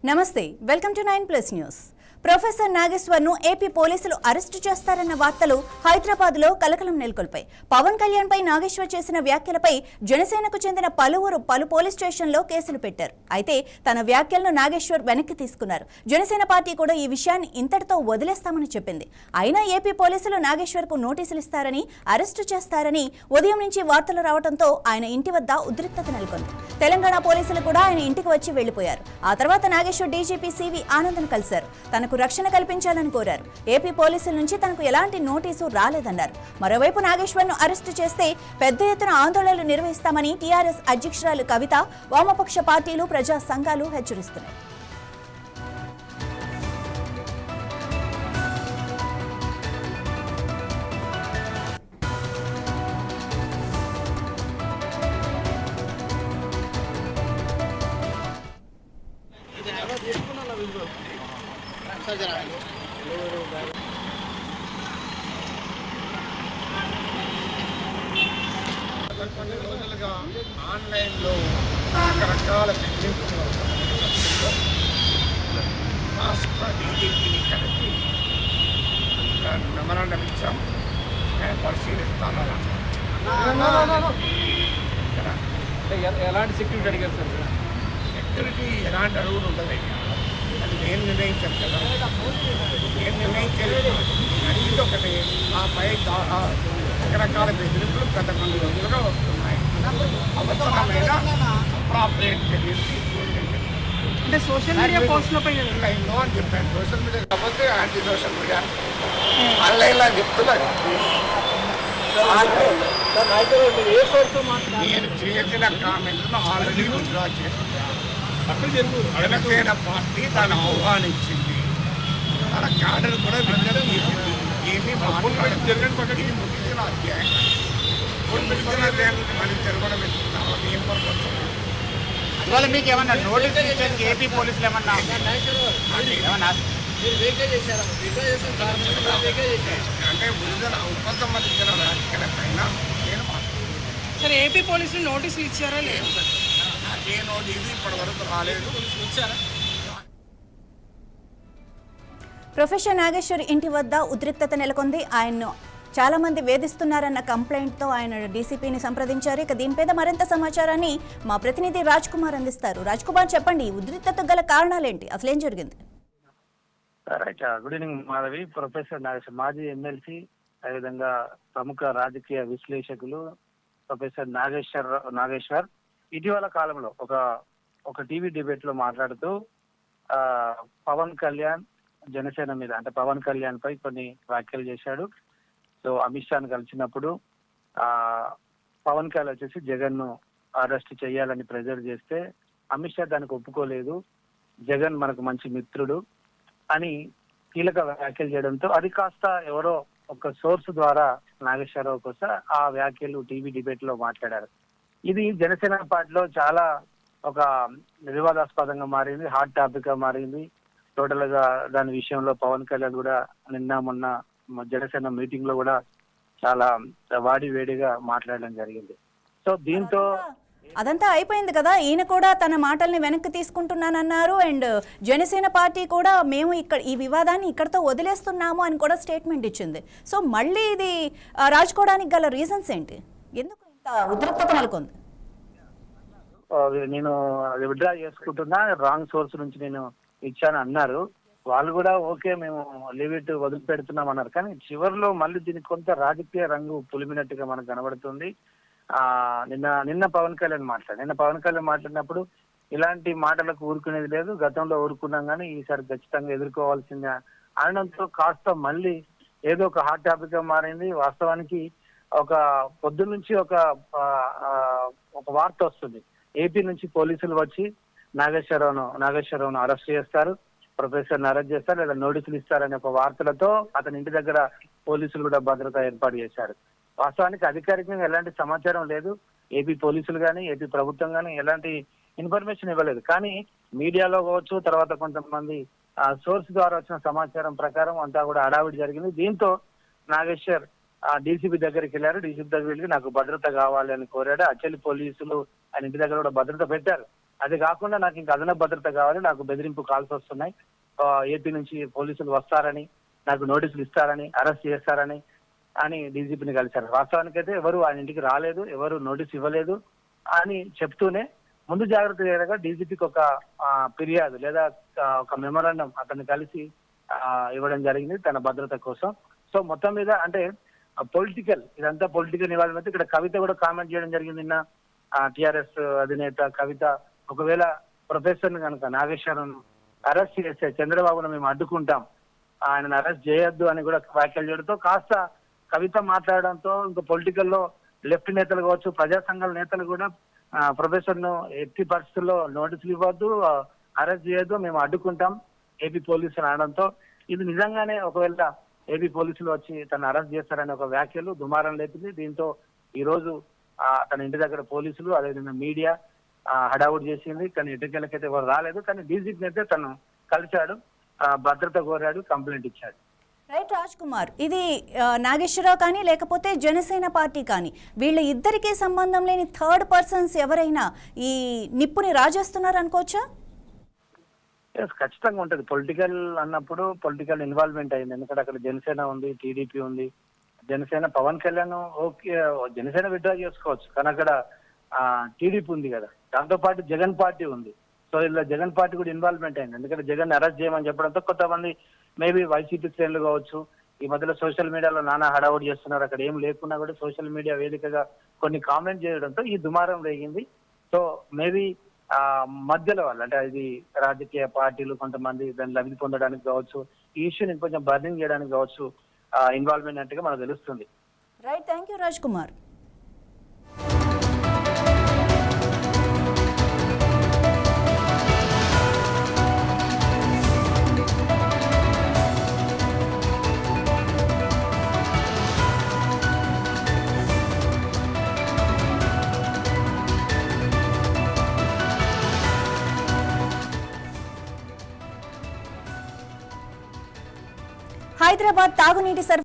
నమస్తే welcome to 9+ news. Professor నాగేశ్వర్ను AP పోలీసులు అరెస్టు చేస్తారన్న వార్తలు హైదరాబాద్లో కలకలం నెలకొల్పాయి. పవన్ కళ్యాణ్ పై నాగేశ్వర్ చేసిన వ్యాఖ్యలపై జనసేనకు చెందిన పలువురు పలు పోలీస్ స్టేషన్లో కేసులు పెట్టారు. అయితే తన వ్యాఖ్యలను నాగేశ్వర్ వెనక్కి తీసుకున్నారు. జనసేన పార్టీ కూడా ఈ విషయాన్ని ఇంతటితో వదిలేస్తామని చెప్పింది. అయినా ఏపీ పోలీసులు నాగేశ్వర్కు నోటీసులు ఇస్తారని, అరెస్టు చేస్తారని ఉదయం నుంచి వార్తలు రావడంతో ఆయన ఇంటి వద్ద ఉద్రిక్తత నెలకొంది. తెలంగాణ పోలీసులు కూడా ఆయన ఇంటికి వచ్చి వెళ్లిపోయారు. ఆ తర్వాత నాగేశ్వర్ డీజీపీ సివి ఆనంద్ను కలిశారు. తనకు రక్షణ కల్పించాలని కోరారు. ఏపీ పోలీసుల నుంచి తనకు ఎలాంటి నోటీసు రాలేదన్నారు. మరోవైపు నాగేశ్వర్ను అరెస్టు చేస్తే పెద్ద ఎత్తున ఆందోళనలు నిర్వహిస్తామని టీఆర్ఎస్ అధ్యక్షురాలు కవిత, వామపక్ష పార్టీలు, ప్రజా సంఘాలు హెచ్చరిస్తున్నాయి. కొన్ని రోజులుగా ఆన్లైన్లో రకరకాల బెదిరింపులు రాష్ట్ర డీజీపీని కలిపి మెమరాండం ఇచ్చాం. నేను పరిశీలిస్తాను. ఎలాంటి సెక్యూరిటీ అడిగారు సార్? సెక్యూరిటీ ఎలాంటి అడుగులు ఉండదు. అది నేను నిర్ణయించాను కదా. నేను నిర్ణయించేది అడిగింది ఒకటి. ఆ పై రకరకాల బెదిరింపులు గత కొన్ని రోజులుగా వస్తున్నాయి. అవసరమైన అప్రాపరేట్ చర్యలు తీసుకుంటుంది. అంటే సోషల్ మీడియా పోస్టులపై ఆన్లైన్లో అని చెప్పాను. సోషల్ మీడియా కాకపోతే యాంటీ సోషల్ మీడియా ఆన్లైన్లో అని చెప్తున్నారు. నేను చేసిన కామెంట్ను ఆల్రెడీ విత్డ్రా చేస్తున్నాను. జనసేన పార్టీ తను ఆహ్వానించింది. తన క్యాడర్ కూడా విజ్ఞప్తి చేసింది. ఏమీ మాట్లాడలేదు. ముగిసిన అధ్యాయం ముగిసిన అధ్యాయానికి మళ్ళీ తిరగడం వెళ్తున్నాము. ఏం పర్పస్? అందువల్ల మీకు ఏమన్నా నోటీస్ ఇచ్చేందుకు ఏపీ పోలీసులు ఏమన్నా అంటే విడుదల ఉపసంహరించిన రాజకీయాల పైన నేను సార్ ఏపీ పోలీసులు నోటీసులు ఇచ్చారా లేదు? నాకే నోటీసు ఇప్పటి వరకు రాలేదు. ఇచ్చారా? ప్రొఫెసర్ నాగేశ్వర్ ఇంటి వద్ద ఉద్రిక్తత నెలకొంది. ఆయన్ను చాలా మంది వేధిస్తున్నారన్న కంప్లైంట్తో ఆయన డీసీపీని సంప్రదించారు. ఇక దీనిపై మరింత సమాచారాన్ని మా ప్రతినిధి రాజ్ కుమార్ అందిస్తారు. రాజ్ కుమార్, చెప్పండి, ఉద్రిక్తత గల కారణాలేంటి? అసలు ఏం జరిగింది? Good evening Madhavi. Professor Nageshwar, మాజీ ఎమ్మెల్సీ, అదేవిధంగా ప్రముఖ రాజకీయ విశ్లేషకులు ప్రొఫెసర్ నాగేశ్వర్ ఇటీవల కాలంలో ఒక టీవీ డిబేట్ లో మాట్లాడుతూ పవన్ కళ్యాణ్ జనసేన మీద, అంటే పవన్ కళ్యాణ్ పై కొన్ని వ్యాఖ్యలు చేశాడు. సో అమిత్ షాను కలిసినప్పుడు పవన్ కళ్యాణ్ వచ్చేసి జగన్ ను అరెస్ట్ చేయాలని ప్రెజర్ చేస్తే అమిత్ షా దానికి ఒప్పుకోలేదు. జగన్ మనకు మంచి మిత్రుడు అని కీలక వ్యాఖ్యలు చేయడంతో అది కాస్త ఎవరో ఒక సోర్స్ ద్వారా నాగేశ్వరరావు కోసం ఆ వ్యాఖ్యలు టీవీ డిబేట్ లో మాట్లాడారు. ఇది జనసేన పార్టీలో చాలా ఒక వివాదాస్పదంగా మారింది, హాట్ టాపిక్ గా మారింది. టోటల్ గా దాని విషయంలో పవన్ కళ్యాణ్ కూడా మొన్న జనసేన మీటింగ్ లో కూడా చాలా వాడి వేడిగా మాట్లాడడం జరిగింది. సో దీంతో అదంతా అయిపోయింది కదా. ఈయన కూడా తన మాటల్ని వెనక్కి తీసుకుంటున్నానన్నారు. అండ్ జనసేన పార్టీ కూడా మేము ఈ వివాదాన్ని ఇక్కడతో వదిలేస్తున్నాము అని కూడా స్టేట్మెంట్ ఇచ్చింది. సో మళ్ళీ ఇది రాజుకోవడానికి గల రీజన్స్ ఏంటి? ఎందుకు ఇంత ఉద్రిక్తత నెలకొంది? నేను విత్డ్రా చేసుకుంటున్నా, రాంగ్ సోర్స్ నుంచి నేను ఇచ్చాను అన్నారు. వాళ్ళు కూడా ఓకే మేము లీవ్ ఇట్ వదిలిపెడుతున్నాం అన్నారు. కానీ చివరిలో మళ్ళీ దీనికి కొంత రాజకీయ రంగు పులిమినట్టుగా మనకు కనబడుతుంది. నిన్న పవన్ కళ్యాణ్ మాట్లాడినప్పుడు ఇలాంటి మాటలకు ఊరుకునేది లేదు, గతంలో ఊరుకున్నాం కానీ ఈసారి ఖచ్చితంగా ఎదుర్కోవాల్సిందే అనడంతో కాస్త మళ్ళీ ఏదో ఒక హాట్ టాపిక్ గా మారింది. వాస్తవానికి ఒక పొద్దు నుంచి ఒక వార్త వస్తుంది. ఏపీ నుంచి పోలీసులు వచ్చి నాగేశ్వరరావును అరెస్ట్ చేస్తారు, ప్రొఫెసర్ని అరెస్ట్ చేస్తారు, లేదా నోటీసులు ఇస్తారనే ఒక వార్తలతో అతని ఇంటి దగ్గర పోలీసులు కూడా భద్రత ఏర్పాటు చేశారు. వాస్తవానికి అధికారికంగా ఎలాంటి సమాచారం లేదు. ఏపీ పోలీసులు కానీ ఏపీ ప్రభుత్వం కానీ ఎలాంటి ఇన్ఫర్మేషన్ ఇవ్వలేదు. కానీ మీడియాలో కావచ్చు, తర్వాత కొంతమంది సోర్స్ ద్వారా వచ్చిన సమాచారం ప్రకారం అంతా కూడా హడావిడి జరిగింది. దీంతో నాగేశ్వర్ డీసీపీ దగ్గరికి వెళ్ళారు. డీసీపీ దగ్గరికి వెళ్ళి నాకు భద్రత కావాలి అని కోరాడు. అచ్చలి పోలీసులు ఆయన ఇంటి దగ్గర కూడా భద్రత పెట్టారు. అది కాకుండా నాకు ఇంకా అదనపు భద్రత కావాలి, నాకు బెదిరింపు కాల్స్ వస్తున్నాయి, ఏపీ నుంచి పోలీసులు వస్తారని, నాకు నోటీసులు ఇస్తారని, అరెస్ట్ చేస్తారని అని డీజీపీని కలిశారు. వాస్తవానికైతే ఎవరు ఆయన ఇంటికి రాలేదు, ఎవరు నోటీస్ ఇవ్వలేదు అని చెప్తూనే ముందు జాగ్రత్త చర్యగా డీజీపీకి ఒక ఫిర్యాదు లేదా ఒక మెమోరాండం అతన్ని కలిసి ఇవ్వడం జరిగింది తన భద్రత కోసం. సో మొత్తం మీద అంటే పొలిటికల్, ఇదంతా పొలిటికల్ ఇన్వాల్వ్మెంట్. ఇక్కడ కవిత కూడా కామెంట్ చేయడం జరిగింది నిన్న, టిఆర్ఎస్ అధినేత కవిత, ఒకవేళ ప్రొఫెసర్ కనుక నాగేశ్వరం అరెస్ట్ చేస్తే చంద్రబాబును మేము అడ్డుకుంటాం, ఆయనను అరెస్ట్ చేయొద్దు అని కూడా వ్యాఖ్యలు చేయడంతో కాస్త కవిత మాట్లాడడంతో ఇంకా పొలిటికల్ లో లెఫ్ట్ నేతలు కావచ్చు, ప్రజా సంఘాల నేతలు కూడా ప్రొఫెసర్ ను ఎట్టి పరిస్థితుల్లో నోటీసులు ఇవ్వద్దు, అరెస్ట్ చేయొద్దు, మేము అడ్డుకుంటాం ఏపీ పోలీసులు అనడంతో ఇది నిజంగానే ఒకవేళ ఏపీ పోలీసులు వచ్చి తను అరెస్ట్ చేస్తారనే ఒక వ్యాఖ్యలు దుమారం లేపింది. దీంతో ఈ రోజు తన ఇంటి దగ్గర పోలీసులు అదేవిధంగా మీడియా హడావుడి చేసింది. కానీ ఎన్నికలకైతే ఎవరు రాలేదు. కానీ డీజీపీ అయితే తను కలిశాడు, భద్రత కోరాడు, కంప్లైంట్ ఇచ్చాడు. రైట్ రాజ్ కుమార్, ఇది నాగేశ్వరరావు కానీ లేకపోతే జనసేన పార్టీ కానీ వీళ్ళ ఇద్దరికీ సంబంధం లేని థర్డ్ పర్సన్స్ ఎవరైనా ఈ నిప్పుని రాజేస్తున్నారు అనుకోవచ్చా? ఖచ్చితంగా ఉంటుంది. పొలిటికల్ అన్నప్పుడు పొలిటికల్ ఇన్వాల్వ్మెంట్ అయింది. ఎందుకంటే అక్కడ జనసేన ఉంది, టీడీపీ ఉంది. జనసేన పవన్ కళ్యాణ్ ఓకే, జనసేన విత్డ్రా చేసుకోవచ్చు, కానీ అక్కడ టీడీపీ ఉంది కదా, దాంతో పాటు జగన్ పార్టీ ఉంది. సో ఇలా జగన్ పార్టీ కూడా ఇన్వాల్వ్మెంట్ అయింది. ఎందుకంటే జగన్ అరెస్ట్ చేయమని చెప్పడంతో కొంతమంది మేబీ వైసీపీ శ్రేణులు కావచ్చు, ఈ మధ్యలో సోషల్ మీడియాలో నానా హడావుడి చేస్తున్నారు. అక్కడ ఏం లేకున్నా కూడా సోషల్ మీడియా వేదికగా కొన్ని కామెంట్ చేయడంతో ఈ దుమారం రేగింది. సో మేబీ మధ్యలో వాళ్ళు అంటే ఇది రాజకీయ పార్టీలు కొంతమంది దాన్ని లబ్ధి పొందడానికి కావచ్చు, ఈ ఇష్యూని కొంచెం బర్నింగ్ చేయడానికి కావచ్చు ఇన్వాల్వ్మెంట్ అన్నట్టుగా మనకు తెలుస్తుంది. Right, thank you Raj Kumar. Hyderabad తాగునీటి